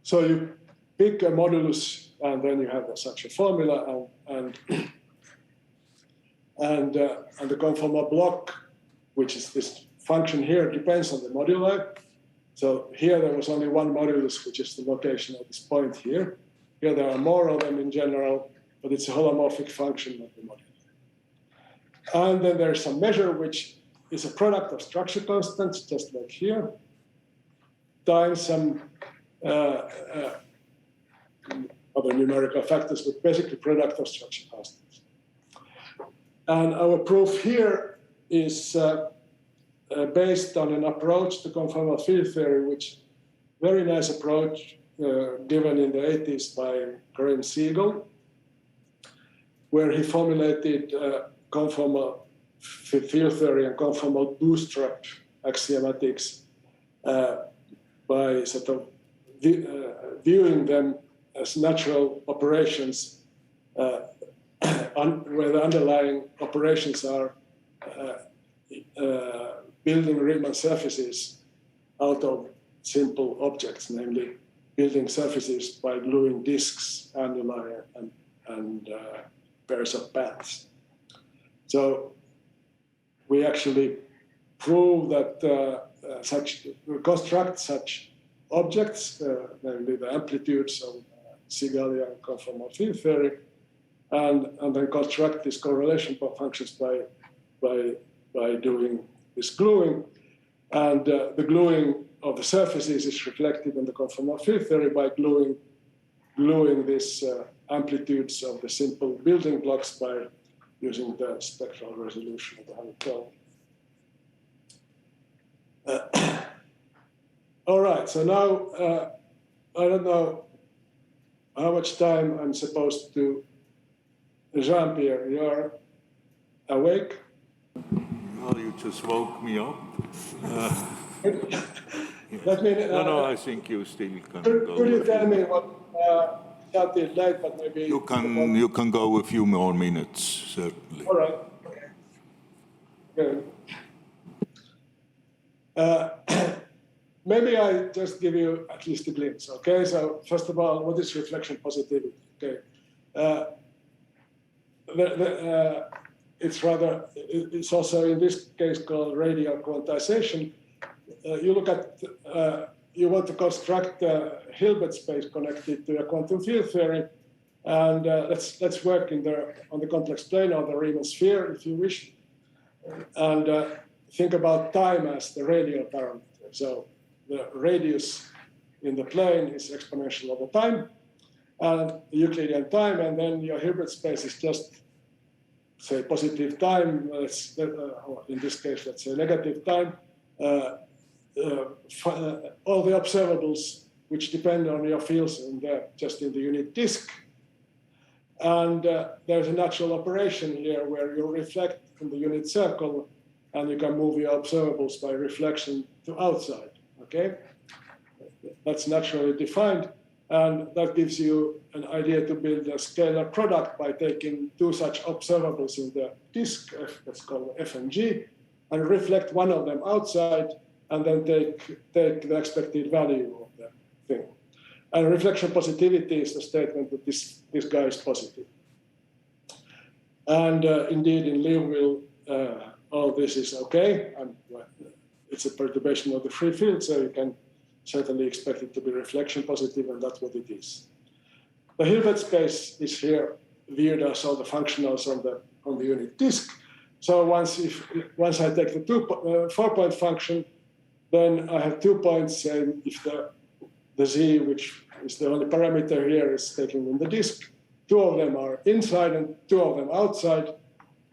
So you pick a modulus, and then you have such a formula, and the conformal block, which is this function here, depends on the moduli. So here there was only one modulus, which is the location of this point here. Here there are more of them in general, but it's a holomorphic function of the moduli. And then there's some measure, which is a product of structure constants, just like here, times some other numerical factors, but basically product of structure constants. And our proof here is based on an approach to conformal field theory, which very nice approach given in the 80s by Graham Siegel, where he formulated conformal field theory and conformal bootstrap axiomatics by sort of viewing them as natural operations where the underlying operations are building Riemann surfaces out of simple objects, namely building surfaces by gluing disks, annuli, and pairs of paths. So we actually prove that we construct such objects, namely the amplitudes of Sigalian conformal field theory, and then construct these correlation functions by doing this gluing. And the gluing of the surfaces is reflected in the conformal field theory by gluing these amplitudes of the simple building blocks by using the spectral resolution of the Hamiltonian. All right, so now I don't know how much time I'm supposed to. Jean-Pierre, you are awake? Well, you just woke me up. Let me, no, I think you still can go. Could you tell me what started late, but maybe you can go a few more minutes, certainly. All right. Okay. Good. Maybe I just give you at least a glimpse. Okay. So first of all, what is reflection positivity? Okay. It's also in this case called radial quantization. You look at, you want to construct a Hilbert space connected to a quantum field theory, and let's work on the complex plane or the Riemann sphere, if you wish, and think about time as the radial parameter. So the radius in the plane is exponential over time, and Euclidean time, and then your Hilbert space is just, say, positive time, in this case, let's say negative time, all the observables which depend on your fields just in the unit disk. And there's a natural operation here where you reflect in the unit circle, and you can move your observables by reflection to outside, okay? That's naturally defined. And that gives you an idea to build a scalar product by taking two such observables in the disk, let's call it F and G, and reflect one of them outside, and then take the expected value of the thing. And reflection positivity is the statement that this guy is positive. And indeed, in Liouville, all this is okay. And it's a perturbation of the free field, so you can certainly expect it to be reflection positive, and that's what it is. The Hilbert space is here viewed as all the functionals on the unit disk. So once I take the 4-point function, then I have 2 points, and if the z, which is the only parameter here, is taken in the disk, 2 of them are inside and 2 of them outside.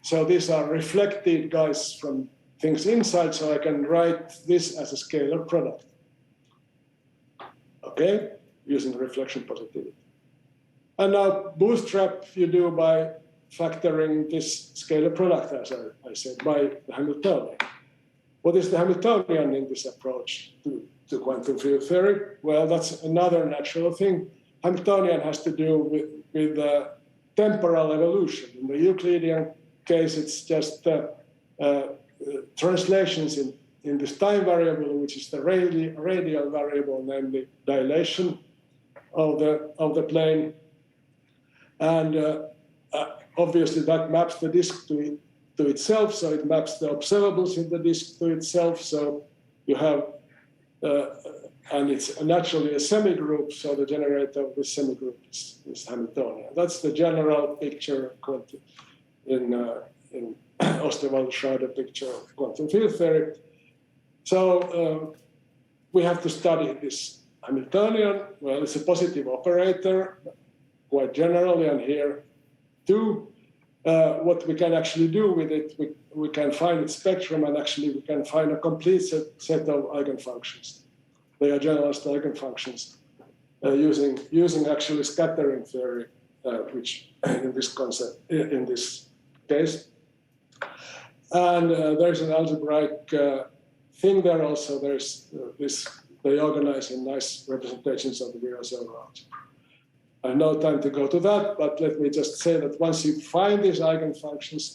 So these are reflected guys from things inside, so I can write this as a scalar product. Okay, using reflection positivity. And now bootstrap you do by factoring this scalar product, as I said, by the Hamiltonian. What is the Hamiltonian in this approach to quantum field theory? Well, that's another natural thing. Hamiltonian has to do with temporal evolution. In the Euclidean case, it's just translations in this time variable, which is the radial variable, namely dilation of the plane. And obviously that maps the disk to itself, so it maps the observables in the disk to itself. So you have, and it's naturally a semigroup, so the generator of this semigroup is Hamiltonian. That's the general picture in Osterwalder-Schrader picture of quantum field theory. So we have to study this Hamiltonian. Well, it's a positive operator, quite generally, and here too. What we can actually do with it, we can find its spectrum, and actually we can find a complete set of eigenfunctions. They are generalized eigenfunctions using actually scattering theory which in this concept, in this case. And there's an algebraic thing there also. There's they organize in nice representations of the Virasoro algebra. I have no time to go to that, but let me just say that once you find these eigenfunctions,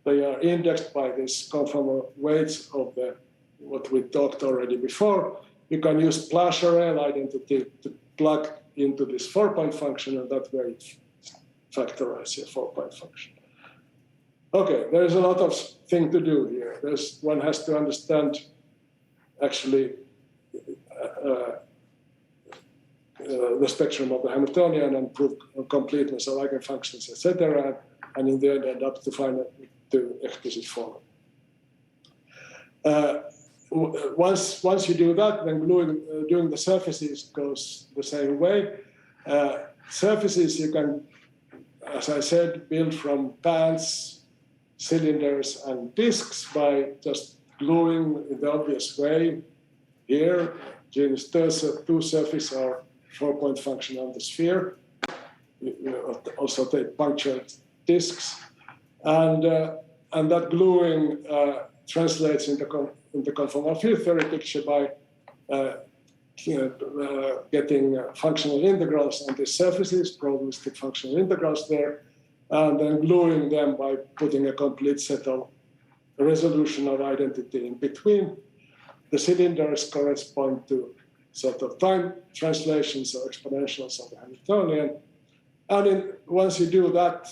they are indexed by this conformal weights of what we talked already before. You can use Pla-Charel identity to plug into this 4-point function, and that way it factorize your 4-point function. Okay, there's a lot of thing to do here. One has to understand actually the spectrum of the Hamiltonian and prove completeness of eigenfunctions, etc., and in the end up to find the explicit form. Once you do that, then doing the surfaces goes the same way. Surfaces you can, as I said, build from bands, cylinders, and disks by just gluing in the obvious way. Here, genus 2 surface are 4-point function on the sphere. You also take punctured disks, and that gluing translates into conformal field theory picture by getting functional integrals on these surfaces, probabilistic functional integrals there, and then gluing them by putting a complete set of resolution of identity in between. The cylinders correspond to sort of time translations or exponentials of the Hamiltonian. And once you do that,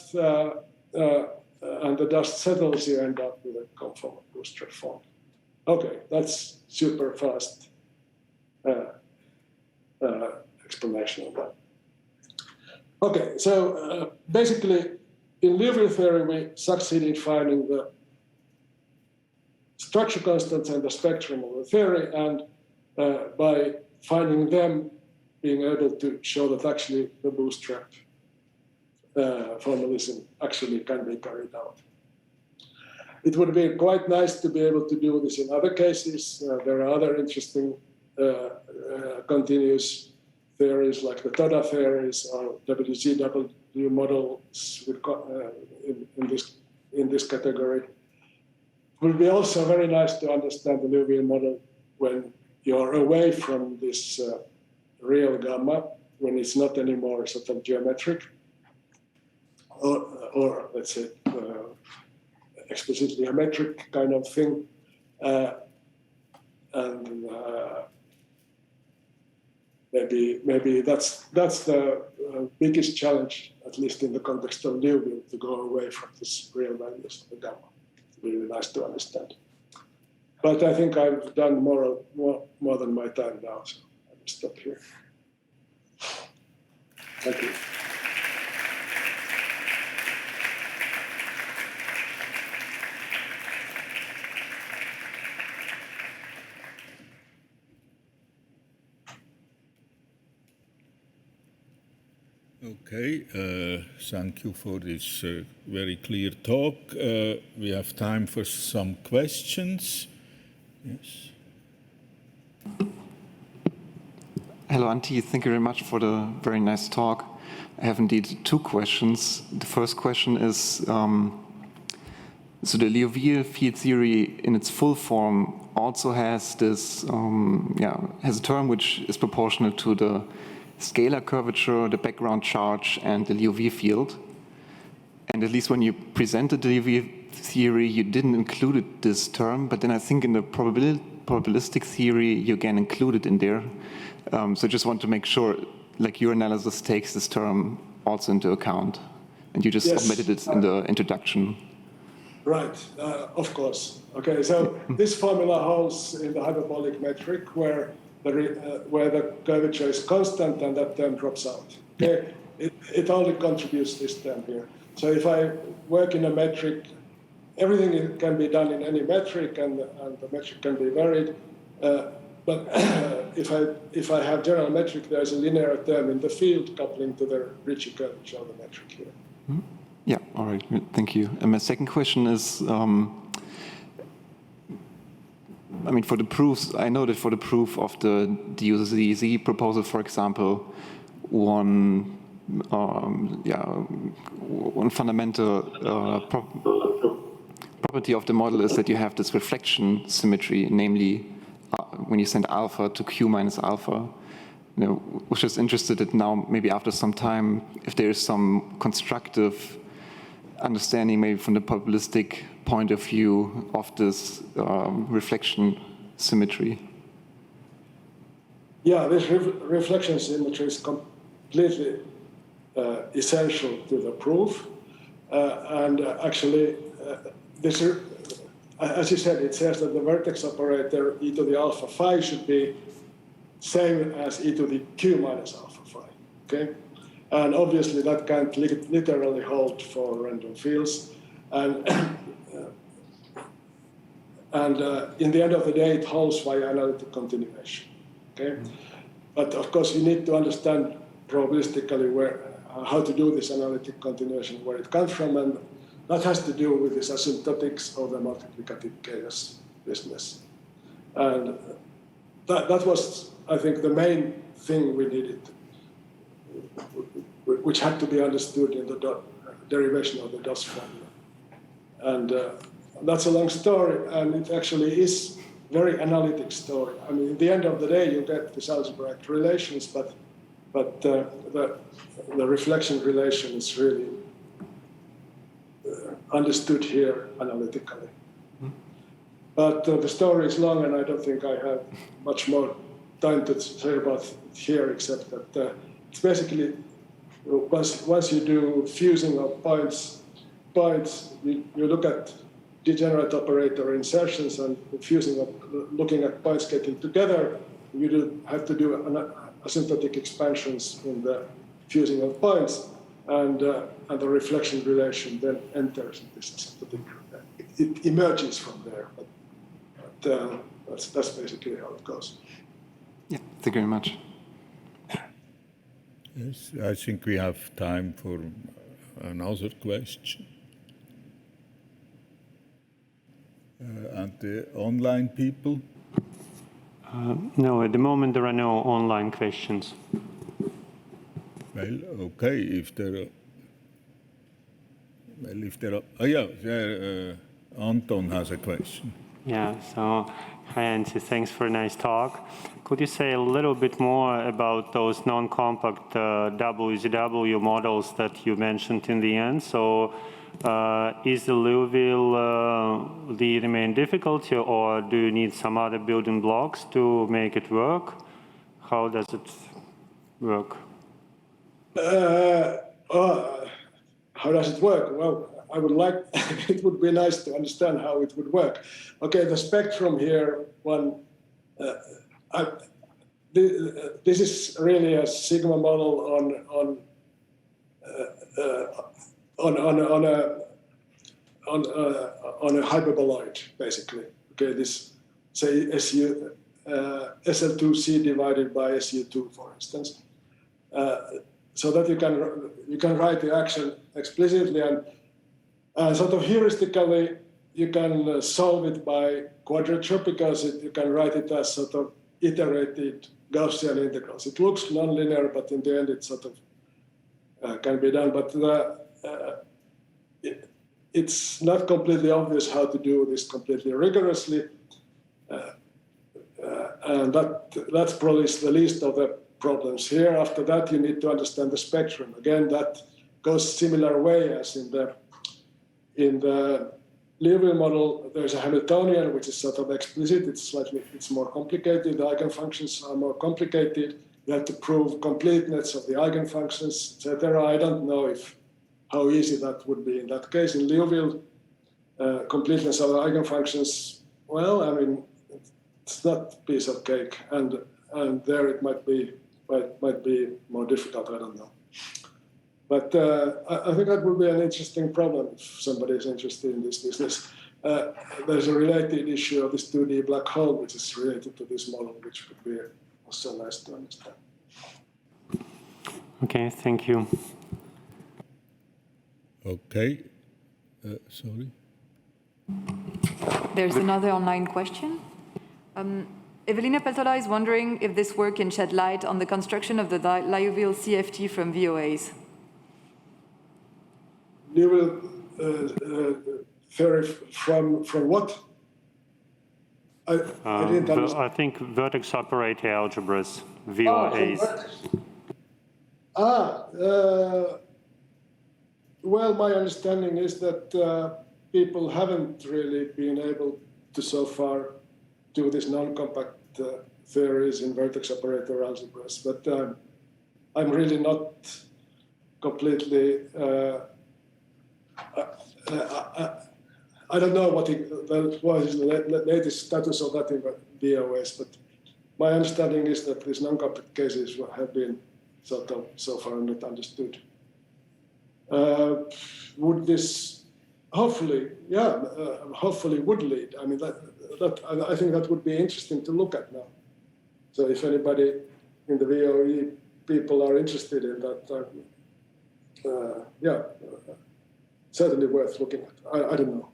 and the dust settles, you end up with a conformal bootstrap form. Okay, that's super fast explanation of that. Okay, so basically, in Liouville theory, we succeeded finding the structure constants and the spectrum of the theory, and by finding them, being able to show that actually the bootstrap formalism actually can be carried out. It would be quite nice to be able to do this in other cases. There are other interesting continuous theories like the Toda theories or WZW models in this category. It would be also very nice to understand the Liouville model when you're away from this real gamma, when it's not anymore sort of geometric, or let's say explicitly a metric kind of thing. And maybe that's the biggest challenge, at least in the context of Liouville, to go away from this real values of the gamma. It's really nice to understand. But I think I've done more than my time now, so I will stop here. Thank you. Okay, thank you for this very clear talk. We have time for some questions. Yes. Hello, Antti. Thank you very much for the very nice talk. I have indeed two questions. The first question is, so the Liouville field theory in its full form also has this, has a term which is proportional to the scalar curvature, the background charge, and the Liouville field. And at least when you presented the Liouville theory, you didn't include this term, but then I think in the probabilistic theory, you again include it in there. So I just want to make sure, like your analysis takes this term also into account, and you just omitted it in the introduction. Right, of course. Okay, so this formula holds in the hyperbolic metric where the curvature is constant and that term drops out. Okay, it only contributes this term here. So if I work in a metric, everything can be done in any metric, and the metric can be varied. But if I have general metric, there's a linear term in the field coupling to the Ricci curvature of the metric here. Mm-hmm. Yeah, all right, thank you. And my second question is, I mean, for the proofs, I know that for the proof of the DUZZ proposal, for example, one one fundamental property of the model is that you have this reflection symmetry, namely when you send alpha to q minus alpha. You know, was just interested that now, maybe after some time, if there is some constructive understanding, maybe from the probabilistic point of view, of this reflection symmetry. Yeah, this reflection symmetry is completely essential to the proof. Actually, this, as you said, it says that the vertex operator e to the alpha phi should be same as e to the q minus alpha phi, okay? And obviously that can't literally hold for random fields. And, in the end of the day, it holds via analytic continuation, okay? But of course, you need to understand probabilistically how to do this analytic continuation, where it comes from, and that has to do with this asymptotics of the multiplicative chaos business. And that was, I think, the main thing we needed, which had to be understood in the derivation of the DOS formula. And that's a long story, and it actually is very analytic story. I mean, at the end of the day, you get these algebraic relations, but the reflection relation is really understood here analytically. But the story is long, and I don't think I have much more time to say about it here, except that it's basically, once you do fusing of points, you look at degenerate operator insertions and looking at points getting together, you have to do asymptotic expansions in the fusing of points, and the reflection relation then enters in this asymptotic. It emerges from there, but that's basically how it goes. Yeah, thank you very much. Yes, I think we have time for another question. And the online people? No, at the moment there are no online questions. Well, okay, if there are, oh yeah, Anton has a question. Yeah, so hi Antti, thanks for a nice talk. Could you say a little bit more about those non-compact WZW models that you mentioned in the end? So is the Liouville the main difficulty, or do you need some other building blocks to make it work? How does it work? How does it work? Well, I would like, it would be nice to understand how it would work. Okay, the spectrum here, this is really a sigma model on a hyperboloid, basically. Okay, this, say, SL2C divided by SU2, for instance. So that you can write the action explicitly, and sort of heuristically you can solve it by quadrature, because you can write it as sort of iterated Gaussian integrals. It looks nonlinear, but in the end it sort of can be done. But it's not completely obvious how to do this completely rigorously, and that's probably the least of the problems here. After that, you need to understand the spectrum. Again, that goes similar way as in the Liouville model. There's a Hamiltonian, which is sort of explicit. It's more complicated. The eigenfunctions are more complicated. You have to prove completeness of the eigenfunctions, etc. I don't know how easy that would be in that case. In Liouville, completeness of the eigenfunctions, well, I mean, it's not a piece of cake, and there it might be more difficult. I don't know. But I think that would be an interesting problem if somebody is interested in this business. There's a related issue of this 2D black hole, which is related to this model, which would be also nice to understand. Okay, thank you. Okay, sorry. There's another online question. Evelina Peltola is wondering if this work can shed light on the construction of the Liouville CFT from VOAs. Liouville theory from what? I didn't understand. I think vertex operator algebras, VOAs. Well, my understanding is that people haven't really been able to so far do these non-compact theories in vertex operator algebras, but I'm really not completely. I don't know what was the latest status of that in VOAs, but my understanding is that these non-compact cases have been so far not understood. Would this hopefully would lead? I mean, I think that would be interesting to look at now. So if anybody in the VOE people are interested in that, certainly worth looking at. I don't know.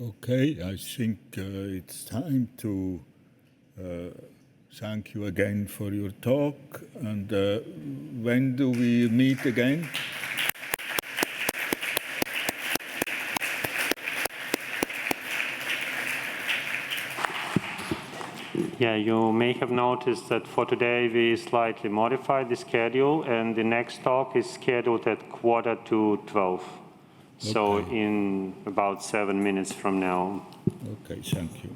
Okay, I think it's time to thank you again for your talk. And when do we meet again? Yeah, you may have noticed that for today we slightly modified the schedule, and the next talk is scheduled at 11:45. So in about 7 minutes from now. Okay, thank you.